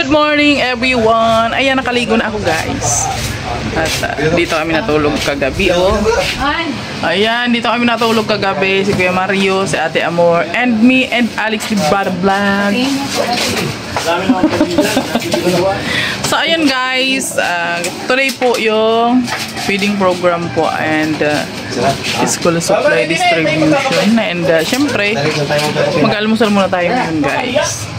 Good morning everyone. Ayan, nakaligo na ako guys. At dito kami natulog kagabi, oh. Ayan, dito kami natulog kagabi. Si Kuya Mario, si Ate Amor, and me, and Alex the Brother Vlog. So ayan guys, today po yung feeding program po and school supply distribution. And syempre, mag-almusal muna tayo ngayon guys.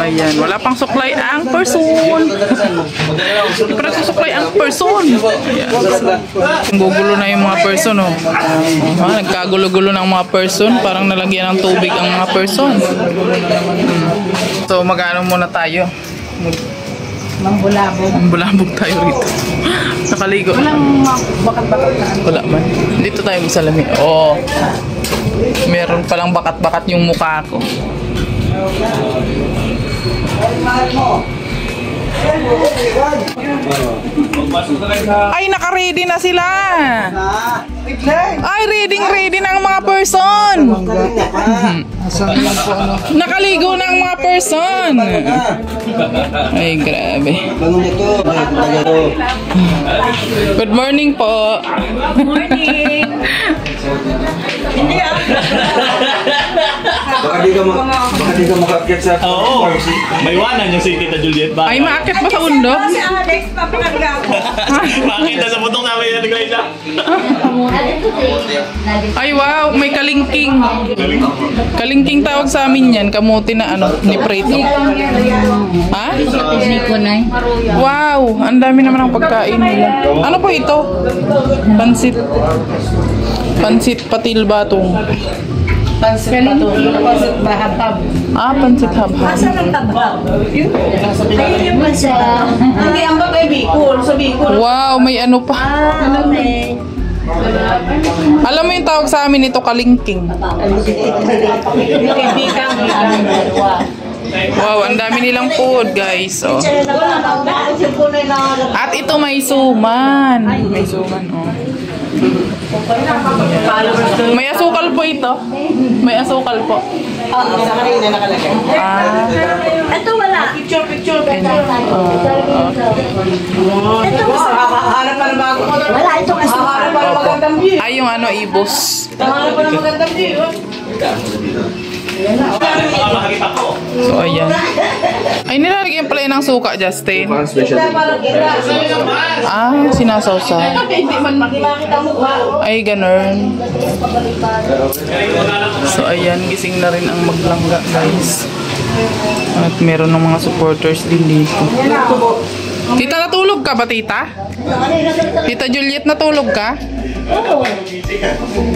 Ayan, wala pang supply ang person. Hindi pa nagsusupply ang person. Ayan. Gugulo na yung mga person, oh. Nagkagulo-gulo ng mga person. Parang nalagyan ng tubig ang mga person. So, mag-ano muna tayo. Mambulabog. Mambulabog tayo rito. Nakaligo. Walang bakat-bakat na. Wala man. Dito tayo masalami. Oh. Meron palang bakat-bakat yung mukha ko. Ay, naka-ready na sila. Ay, ready ng mga person. Nakaligo ng mga person. Ay, grabe. Good morning po. Good morning. Hindi Baka di ka makakit sa... Oo. May wanan yung si Tita Juliet ba? Ay, maakit ba sa undok? Si Alex, papakagao. Makita sa putong namin natin guys ha? Ay, wow, may kalingking. Kalingking tawag sa amin yan. Kamuti na ano, ni Prito. Ha? Wow, ang dami naman ang pagkain nila. Ano po ito? Pansit. Pansit patil batong. Pansit bahabab. Ah, pansit habhab. Asa ng tabab? Ayun yung pansit. Hindi, ang bagay Bicol. Sa Bicol. Wow, may ano pa. Okay. Alam mo yung tawag sa amin ito, kalingking. Wow, ang dami nilang food, guys. Oh. At ito may suman. May suman, oh. May asukal po ito. May asukal po. Sa kanina nakalagay. Ah. Ito wala. Picture. Ito hahanap pa ng bago. Wala itong asukal. Hahanap pa ng magandang view. Ay, yung ano, ibos. Hahanap pa ng magandang view. So, ayan. Ay, nilalagyan pala yun ng suka, Justin. Ah, sinasawsa. Hindi man makikita mo ba? Ay, ganun. So, ayan. Gising na rin ang maglangga, guys. At meron ng mga supporters din dito. Tita, natulog ka ba, tita? Tita Juliet, natulog ka? Oo.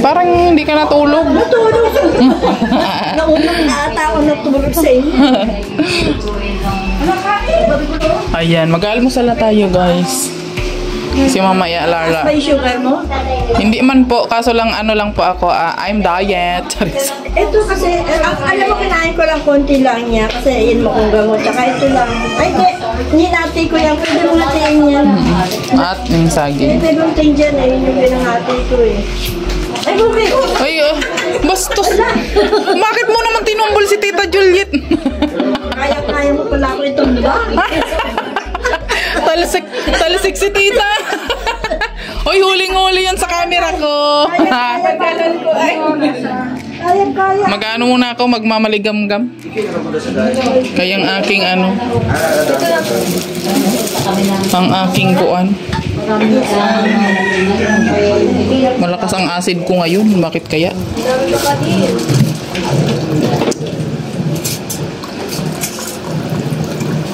Parang hindi ka natulog. Natulog. Naunang ata ako natulog sa inyo. Ayan, mag-almusal na tayo, guys. Si Mamaya Lara. May sugar mo? Hindi man po, kaso lang ano lang po ako, I'm diet. Ito kasi, alam mo, kinain ko lang konti lang niya kasi yun mo kong gamot. Tsaka ito lang. Ay, ninati ko yan. Pwede mo natiin yan. At yung saging. Pwede mong tingin dyan eh. Yun yung pinangati ko eh. Ay, okay. Ay, bastos. Bakit mo naman tinumbol si Tita Juliet? Kaya mo pala ako itong ba? Talisik si Tita. Oy, huling-huli yan sa camera ko. Kaya. Mag-ano muna ako, magmamaligam-gam. Kayang aking ano. Ang aking kuan. Malakas ang acid ko ngayon. Bakit kaya?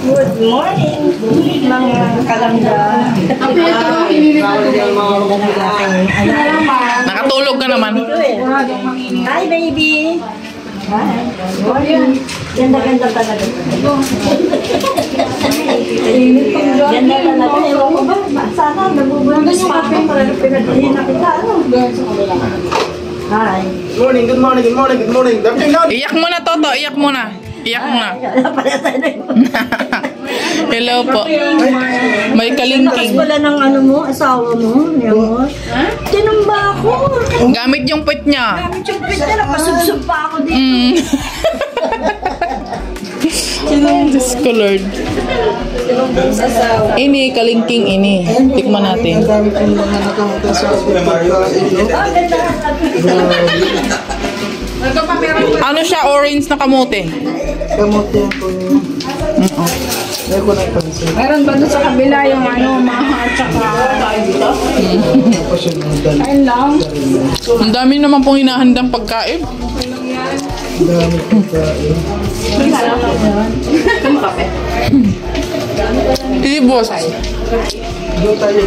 Good morning, mga kalangga. Nakatulog ka naman. Hi, baby. Ganda-ganda talaga. Ganda talaga. Ewan ko ba? Sana nabubulas pa ako para pinagdahin na kita. Hi. Good morning. Iyak mo na, Toto. Iyak mo na. Iyak mo na. Hello po. May kalingking. Lakas pala ng ano mo, asawa mo. Tinumba ako. Gamit yung pet niya. Gamit yung pwede na, pasubsub pa ako dito. Diyos ko, Lord. Ini, kalingking ini. Tikman natin. Ano siya, orange na kamote? Kamote yan po yun. Ayaw ko na ipansin. Meron ba doon sa kabila yung ano, maha at saka ayun lang. Ang dami naman pong hinahandang pagkain. Dami pagkain. Hindi, boss. Doon tayo.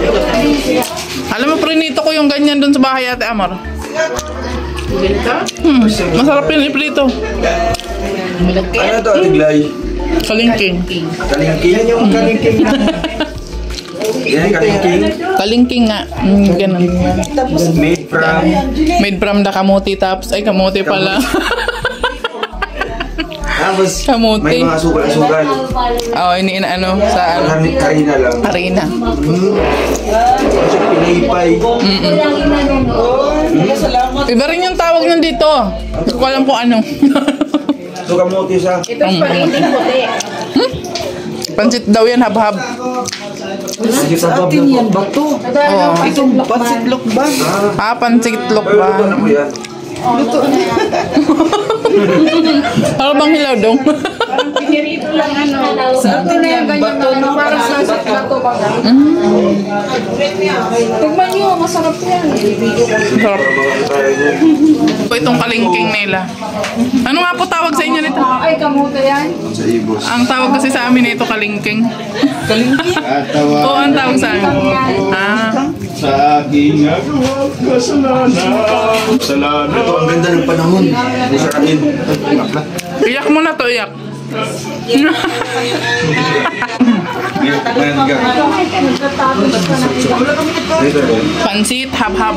Alam mo, prinito ko yung ganyan doon sa bahay, Ate Amor. Masarap yung iprito. Ano to, Ate Glay? Kalingking. Kalingking? Yan yung kalingking na. Yan, kalingking. Kalingking nga. Ganun. Made from... Made from the kamote tops. Ay, kamote pala. Tapos, Kamote. may mga asukal-asukal. Oo, ini ano, sa ano, Karina lang. harina. Kasi pinaypay. Iba rin yung tawag nyo dito. Hindi ko alam kung ano. So, kamote sa... Pansit daw yan, hab-hab. Sige sa bab Atin na yan ba to? Oo. Itong pansitlok ba? Ah, pansitlok Pero luto na ba? po yan. Para bang hilaw dong? Pinirito lang ano. Sa atin yan ba to? No? Parang sa plato ba? Tignan nyo, masarap yan. Sarap. Mga tayo niyan. Po itong kalingking nila. Ano nga po tawag sa inyo nito? Ay, kamote yan. Sa ibos. Ang tawag kasi sa amin ito kalingking. Kalingking? Oo, ang tawag sa amin. Ah, Sa aking nagawang kasalanan. Ito, ang ganda ng panahon. Busarain. iyak mo na to, iyak. Pansit, hab-hab.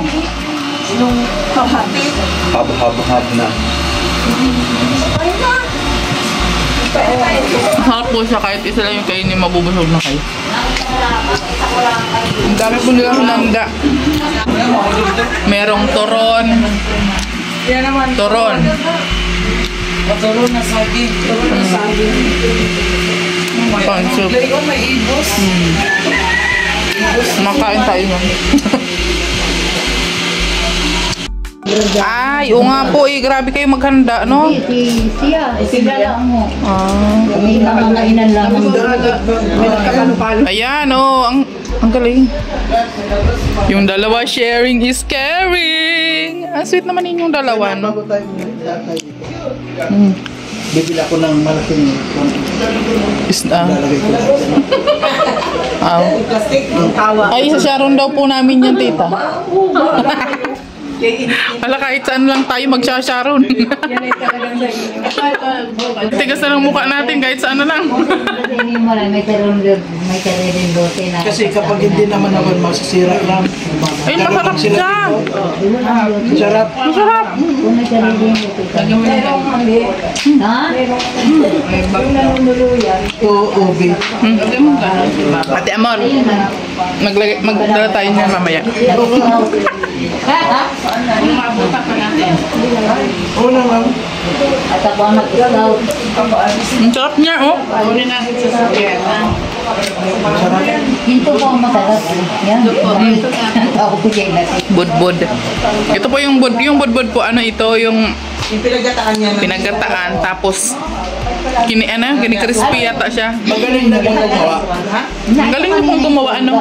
Hab na. Masarap po siya kahit isa lang yung kainin, mabubusog na kayo. Ang dami po nilang hinanda. Merong toron. Toron. Paturo na saging. Turo na saging. Pansit. Lay ko may ibos. Makain tayo nun. Ay, oo nga po eh. Grabe kayo maghanda, no? Siya, lang mo. Ah. May nangangainan lang. Ayan, oh. Ang galing. Yung dalawa sharing is caring. Ang sweet naman yung dalawa, no? Bago tayo tatay. Bibili ako ng malaking lalagay ko. Plastic. Ay, sa Sharon daw po namin yan, tita. Wala, kahit saan lang tayo magsasharon. Tigas na ng mukha natin kahit saan na lang. Kasi kapag hindi naman naman masisira lang. Ay, masarap siya. Sarap. Masarap. Oo, ubi. Ate Amor, magdala tayo niya mamaya. Una lang. Ang sarap niya, oh. Ito po ang matalas. Yan. Ako po dyan natin. Budbud. Ito po yung budbud po, ano ito, yung Yung pinagataan niya na. pinagkataan, tapos kini-crispy yata siya. Magaling na lang gumawa. Ang galing niyo pong gumawa, ano?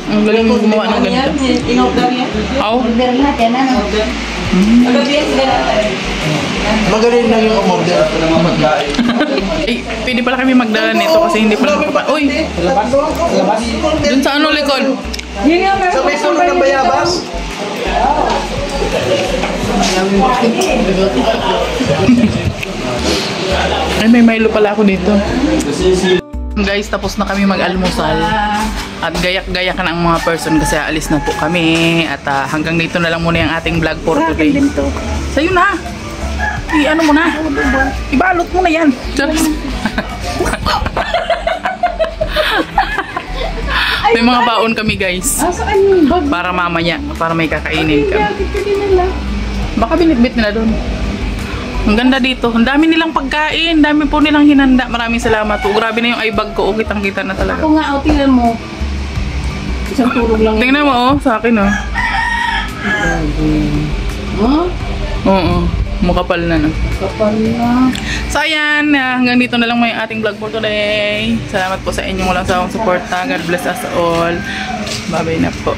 Ang galing niyo gumawa ng ganito. In-order niya. Oh, Order lahat yan, ano? Magaling na yung umorder. ay, pwede pala kami magdala nito kasi hindi pala makapa... Uy, Labas. dun sa ano likod? Sa may puno ng bayabas. Ay, may Milo pala ako dito. Guys, tapos na kami mag-almusal. At gayak-gayak na ang mga person kasi aalis na po kami. At hanggang dito na lang muna yung ating vlog for today. Sa'yo na. I-ano mo na. Ibalot mo na yan. Charis. May mga baon kami, guys. Para mamaya. Para may kakainin kami. Baka binitbit nila doon. Ang ganda dito. Ang dami nilang pagkain. Dami po nilang hinanda. Maraming salamat po. Grabe na yung eyebag ko. Kitang-kita na talaga. Ako nga, tingnan mo. Isang tulog lang. Tingnan mo, sa akin, Huh? Oo. Makapal na, Kapal na. So, ayan. Hanggang dito na lang may ating vlog for today. Salamat po sa inyong walang sawang suporta. God bless us all. Bye-bye na po.